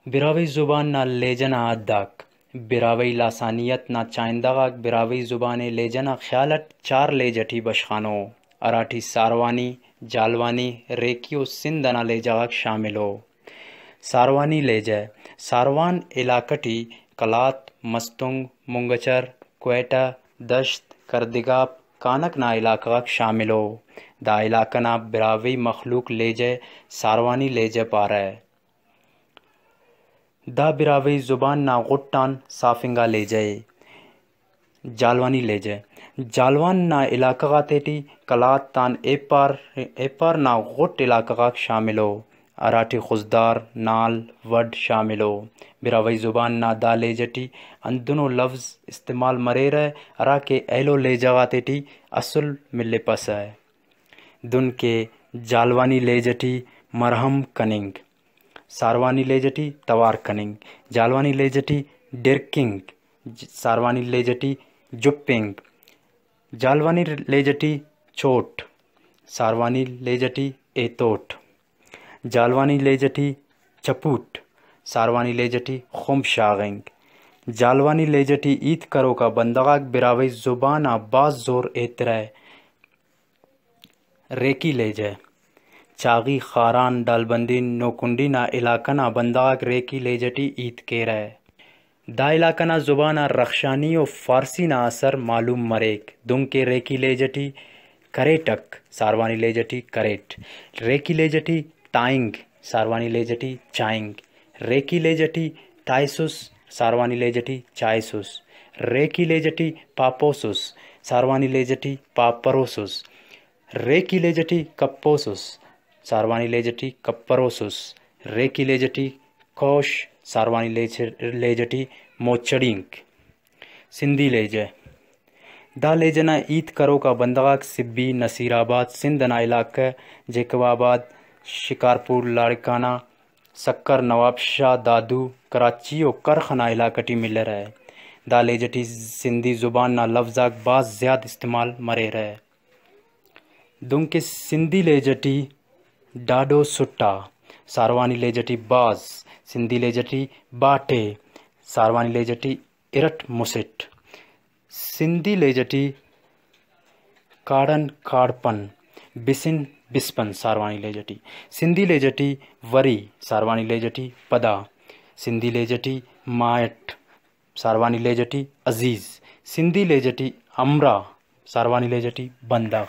बिरावी ज़ुबान ना लेजना अद्दाक बिरावी लासानियत ना चाइंदागाक बिरावी ज़ुबाने लेजना ख्यालट चार लेजठी बशखानो अराठी सारवानी जालवानी रेकियो सिंधना लेजागाक शामिलो। सारवानी लेजै सारवान इलाकटी कलात मस्तुंग मुंगचर क्वेटा दश्त करदिगाप कानक ना इलाकाक शामिलो। दा इलाकना बिरावी मखलूक लेजै सारवानी लेजै पारै। दा बिरावी ज़ुबान ना गुट्टान साफिंगा लेजै। जालवानी लेजै जालवान ना इलाका तेटी कलात तान एपार ना गुट इलाका शामिलो। अराठी खुजदार नाल वड शामिलो। बिरावी ज़ुबान ना दा लेजटी अंदुनो लफ्ज़ इस्तेमाल मरेर अरा के एलो लेजगा तेटी असुल मिले पस है। दुन के जालवानी लेजटी मरहम कनिंग सारवानी लेजटी तवार कनिंग जालवानी लेजटी डिरकिंग सारवानी लेजटी जुप्पिंग जालवानी लेजटी चोट सारवानी लेजटी एतोट जालवानी लेजटी चपूट सारवानी लेजटी खुम शागिंग जालवानी लेजटी ईद करो का बंदगाक बिरावी ज़ुबाना बाज जोर एतरै। रेकी लेजै चागी खारान डालबंदी नोकुंडी ना इलाकना बंदाक रेकी लेजटी ईद केरै। दा इलाकना ज़ुबाना रखशानी और फारसी ना असर मालूम मरेक दुम के रेकी लेजटी करेटक सारवानी लेजटी करेट रेकी लेजटी टाइंग सारवानी लेजटी चाइंग रेकी लेजटी टाइसुस सारवानी लेजटी चाइसुस रेकी लेजटी पापोसुस सारवानी लेजटी पापरोसुस रेकी लेजटी कप्पोसुस सारवानी लेजटी कप्परोसुस रेकी लेजटी कोश सारवानी लेजटी मोचड़िंग। सिंधी लेजै दा लेजना ईद करो का बंदगाक सिब्बी नसीराबाद सिंधना इलाका जेकबाबाद शिकारपुर लाड़काना सक्कर नवाबशाह दादू कराची और करखना इलाकटी मिले रहे। दा लेजटी सिंधी ज़ुबान ना लफ्ज़ाक बाज ज़्यादा इस्तेमाल मरे रहे। दुम के सिंधी लेजटी डाडो सुट्टा सारवानी लेजटी बाज सिंधी लेजटी बाटे सारवानी लेजटी इरट मुसिट सिंधी लेजटी काड़न काड़पन बिसिन बिस्पन सारवानी लेजटी सिंधी लेजटी वरी सारवानी लेजटी पदा सिंधी लेजटी मायट सारवानी लेजटी अजीज़ सिंधी लेजटी अमरा सारवानी लेजटी बंदा।